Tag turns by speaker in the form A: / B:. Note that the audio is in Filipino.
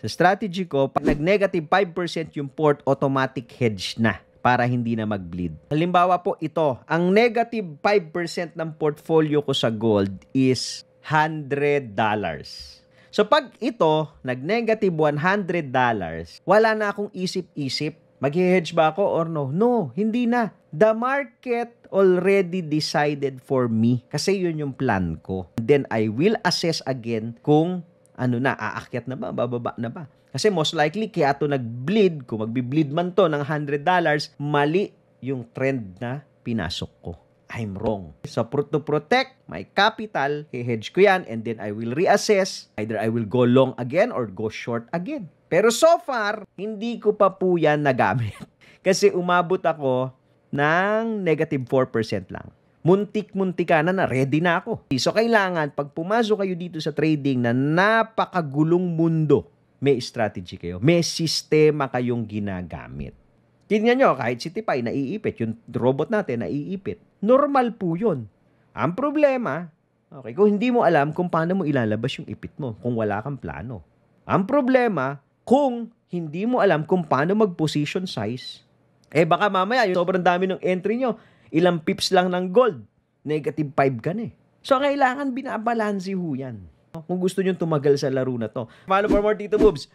A: Sa strategy ko, pag nag-negative 5% yung port, automatic hedge na para hindi na mag-bleed. Halimbawa po ito, ang negative 5% ng portfolio ko sa gold is $100. So pag ito, nag-negative $100, wala na akong isip-isip. Mag-hedge ba ako or no? No, hindi na. The market already decided for me. Kasi yun yung plan ko. Then I will assess again kung ano na, aakyat na ba, bababa na ba. Kasi most likely, kaya ito nag-bleed, kung magbi-bleed man to ng $100, mali yung trend na pinasok ko. I'm wrong. So, to protect my capital, i-hedge ko yan, and then I will reassess. Either I will go long again or go short again. Pero so far, hindi ko pa po yan nagamit. Kasi umabot ako ng negative 4% lang. Muntik-muntika na ready na ako. So, kailangan, pag pumasok kayo dito sa trading na napakagulong mundo, may strategy kayo. May sistema kayong ginagamit. Tingnan nyo, kahit si Tipay, naiipit. Yung robot natin, naiipit. Normal po yun. Ang problema, okay, kung hindi mo alam kung paano mo ilalabas yung ipit mo, kung wala kang plano. Ang problema, kung hindi mo alam kung paano mag-position size, baka mamaya, yung sobrang dami ng entry nyo, ilang pips lang ng gold, negative 5 ka na eh. So, kailangan binabalansi ho yan. Kung gusto nyo tumagal sa laro na to. Follow for more Tito Moves.